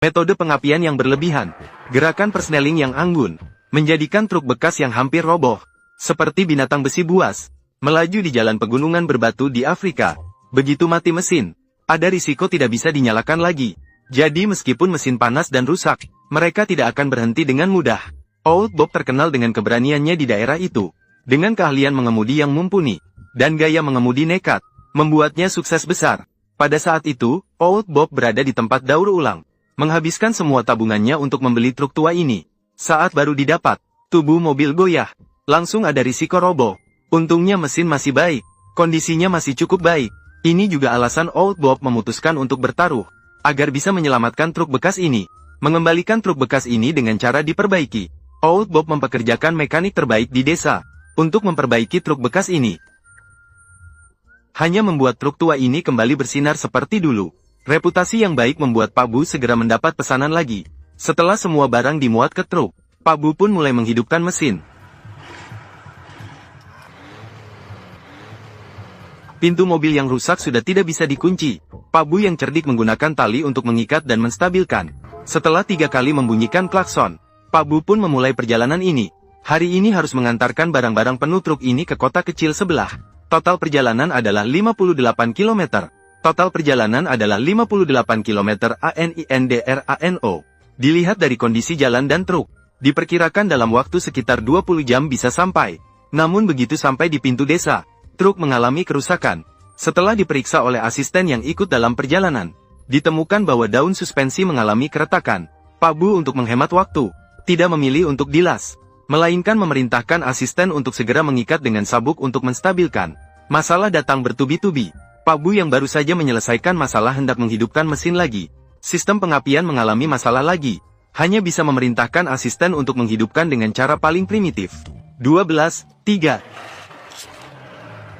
Metode pengapian yang berlebihan, gerakan persneling yang anggun, menjadikan truk bekas yang hampir roboh, seperti binatang besi buas, melaju di jalan pegunungan berbatu di Afrika. Begitu mati mesin, ada risiko tidak bisa dinyalakan lagi. Jadi meskipun mesin panas dan rusak, mereka tidak akan berhenti dengan mudah. Old Bob terkenal dengan keberaniannya di daerah itu. Dengan keahlian mengemudi yang mumpuni, dan gaya mengemudi nekat, membuatnya sukses besar. Pada saat itu, Old Bob berada di tempat daur ulang, menghabiskan semua tabungannya untuk membeli truk tua ini. Saat baru didapat, tubuh mobil goyah, langsung ada risiko roboh. Untungnya mesin masih baik, kondisinya masih cukup baik. Ini juga alasan Old Bob memutuskan untuk bertaruh, agar bisa menyelamatkan truk bekas ini. Mengembalikan truk bekas ini dengan cara diperbaiki. Old Bob mempekerjakan mekanik terbaik di desa, untuk memperbaiki truk bekas ini. Hanya membuat truk tua ini kembali bersinar seperti dulu. Reputasi yang baik membuat Pak Bu segera mendapat pesanan lagi. Setelah semua barang dimuat ke truk, Pak Bu pun mulai menghidupkan mesin. Pintu mobil yang rusak sudah tidak bisa dikunci. Pak Bu yang cerdik menggunakan tali untuk mengikat dan menstabilkan. Setelah 3 kali membunyikan klakson, Pak Bu pun memulai perjalanan ini. Hari ini harus mengantarkan barang-barang penuh truk ini ke kota kecil sebelah. Total perjalanan adalah 58 km. Total perjalanan adalah 58 km ANINDRANO. Dilihat dari kondisi jalan dan truk, diperkirakan dalam waktu sekitar 20 jam bisa sampai. Namun begitu sampai di pintu desa, truk mengalami kerusakan. Setelah diperiksa oleh asisten yang ikut dalam perjalanan, ditemukan bahwa daun suspensi mengalami keretakan. Pak Bu untuk menghemat waktu, tidak memilih untuk dilas, melainkan memerintahkan asisten untuk segera mengikat dengan sabuk untuk menstabilkan. Masalah datang bertubi-tubi. Pak Bu yang baru saja menyelesaikan masalah hendak menghidupkan mesin lagi. Sistem pengapian mengalami masalah lagi. Hanya bisa memerintahkan asisten untuk menghidupkan dengan cara paling primitif. 12:3.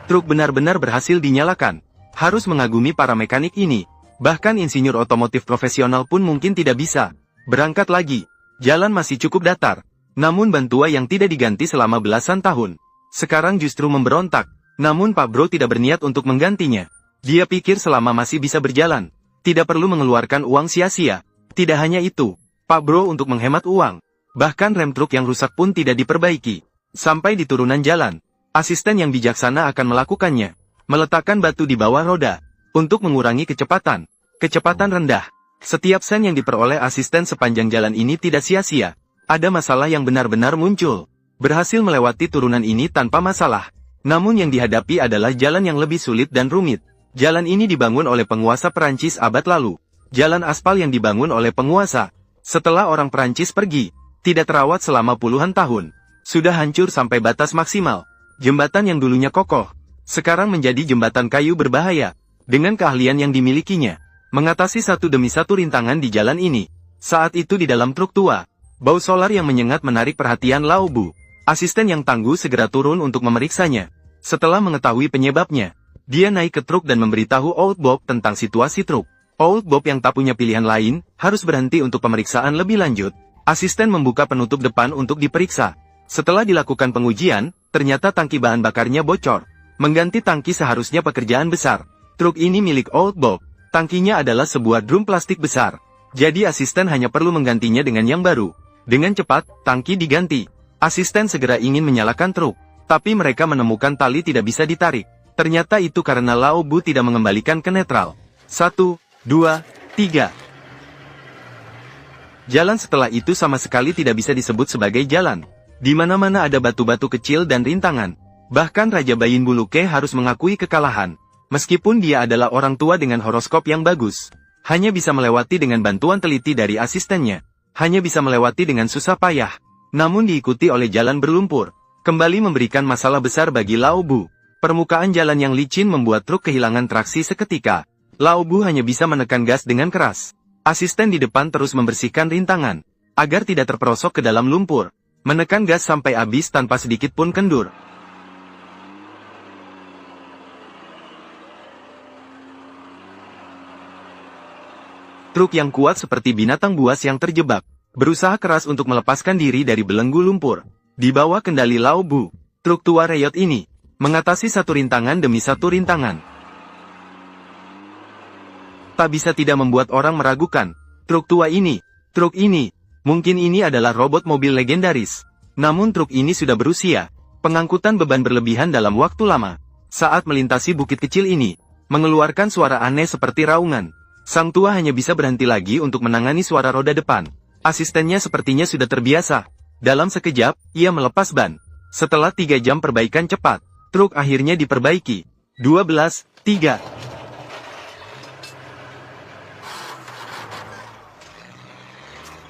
Truk benar-benar berhasil dinyalakan. Harus mengagumi para mekanik ini. Bahkan insinyur otomotif profesional pun mungkin tidak bisa. Berangkat lagi. Jalan masih cukup datar. Namun bantua yang tidak diganti selama belasan tahun, sekarang justru memberontak. Namun Pak Bro tidak berniat untuk menggantinya. Dia pikir selama masih bisa berjalan, tidak perlu mengeluarkan uang sia-sia. Tidak hanya itu, Pak Bro untuk menghemat uang, bahkan rem truk yang rusak pun tidak diperbaiki. Sampai di turunan jalan, asisten yang bijaksana akan melakukannya. Meletakkan batu di bawah roda, untuk mengurangi kecepatan. Kecepatan rendah. Setiap sen yang diperoleh asisten sepanjang jalan ini tidak sia-sia. Ada masalah yang benar-benar muncul. Berhasil melewati turunan ini tanpa masalah. Namun yang dihadapi adalah jalan yang lebih sulit dan rumit. Jalan ini dibangun oleh penguasa Perancis abad lalu. Jalan aspal yang dibangun oleh penguasa. Setelah orang Perancis pergi, tidak terawat selama puluhan tahun. Sudah hancur sampai batas maksimal. Jembatan yang dulunya kokoh, sekarang menjadi jembatan kayu berbahaya. Dengan keahlian yang dimilikinya, mengatasi satu demi satu rintangan di jalan ini. Saat itu di dalam truk tua, bau solar yang menyengat menarik perhatian Lao Bu. Asisten yang tangguh segera turun untuk memeriksanya. Setelah mengetahui penyebabnya, dia naik ke truk dan memberitahu Old Bob tentang situasi truk. Old Bob yang tak punya pilihan lain, harus berhenti untuk pemeriksaan lebih lanjut. Asisten membuka penutup depan untuk diperiksa. Setelah dilakukan pengujian, ternyata tangki bahan bakarnya bocor. Mengganti tangki seharusnya pekerjaan besar. Truk ini milik Old Bob. Tangkinya adalah sebuah drum plastik besar. Jadi asisten hanya perlu menggantinya dengan yang baru. Dengan cepat, tangki diganti. Asisten segera ingin menyalakan truk, tapi mereka menemukan tali tidak bisa ditarik. Ternyata itu karena Lao Bu tidak mengembalikan ke netral. 1, 2, 3. Jalan setelah itu sama sekali tidak bisa disebut sebagai jalan. Di mana-mana ada batu-batu kecil dan rintangan. Bahkan Raja Bayin Buluke harus mengakui kekalahan. Meskipun dia adalah orang tua dengan horoskop yang bagus, hanya bisa melewati dengan bantuan teliti dari asistennya. Hanya bisa melewati dengan susah payah. Namun diikuti oleh jalan berlumpur, kembali memberikan masalah besar bagi Lao Bu. Permukaan jalan yang licin membuat truk kehilangan traksi seketika. Lao Bu hanya bisa menekan gas dengan keras. Asisten di depan terus membersihkan rintangan, agar tidak terperosok ke dalam lumpur. Menekan gas sampai habis tanpa sedikit pun kendur. Truk yang kuat seperti binatang buas yang terjebak, berusaha keras untuk melepaskan diri dari belenggu lumpur. Di bawah kendali Lao Bu, truk tua Reyot ini mengatasi satu rintangan demi satu rintangan. Tak bisa tidak membuat orang meragukan, Truk tua ini. Truk ini. Mungkin ini adalah robot mobil legendaris. Namun truk ini sudah berusia. Pengangkutan beban berlebihan dalam waktu lama. Saat melintasi bukit kecil ini, mengeluarkan suara aneh seperti raungan. Sang tua hanya bisa berhenti lagi untuk menangani suara roda depan. Asistennya sepertinya sudah terbiasa. Dalam sekejap, ia melepas ban. Setelah 3 jam perbaikan cepat, truk akhirnya diperbaiki. 12:3.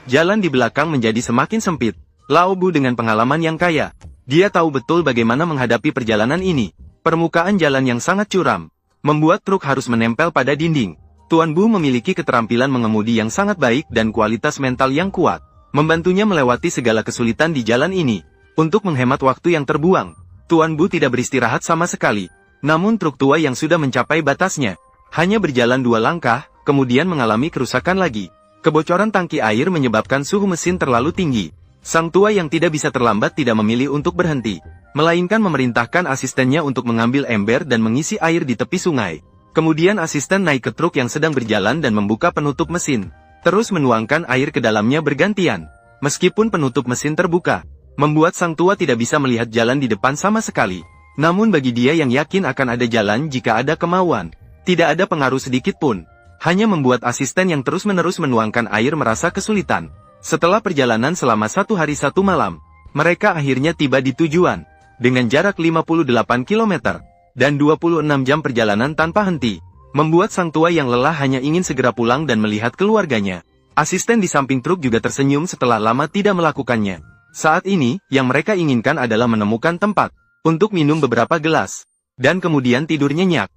Jalan di belakang menjadi semakin sempit. Lao Bu dengan pengalaman yang kaya. Dia tahu betul bagaimana menghadapi perjalanan ini. Permukaan jalan yang sangat curam, membuat truk harus menempel pada dinding. Tuan Bu memiliki keterampilan mengemudi yang sangat baik dan kualitas mental yang kuat, membantunya melewati segala kesulitan di jalan ini. Untuk menghemat waktu yang terbuang, Tuan Bu tidak beristirahat sama sekali. Namun truk tua yang sudah mencapai batasnya, hanya berjalan 2 langkah, kemudian mengalami kerusakan lagi. Kebocoran tangki air menyebabkan suhu mesin terlalu tinggi. Sang tua yang tidak bisa terlambat tidak memilih untuk berhenti, melainkan memerintahkan asistennya untuk mengambil ember dan mengisi air di tepi sungai. Kemudian asisten naik ke truk yang sedang berjalan dan membuka penutup mesin, terus menuangkan air ke dalamnya bergantian. Meskipun penutup mesin terbuka, membuat sang tua tidak bisa melihat jalan di depan sama sekali. Namun bagi dia yang yakin akan ada jalan jika ada kemauan, tidak ada pengaruh sedikit pun. Hanya membuat asisten yang terus-menerus menuangkan air merasa kesulitan. Setelah perjalanan selama 1 hari 1 malam, mereka akhirnya tiba di tujuan. Dengan jarak 58 km, dan 26 jam perjalanan tanpa henti, membuat sang tua yang lelah hanya ingin segera pulang dan melihat keluarganya. Asisten di samping truk juga tersenyum setelah lama tidak melakukannya. Saat ini, yang mereka inginkan adalah menemukan tempat untuk minum beberapa gelas, dan kemudian tidur nyenyak.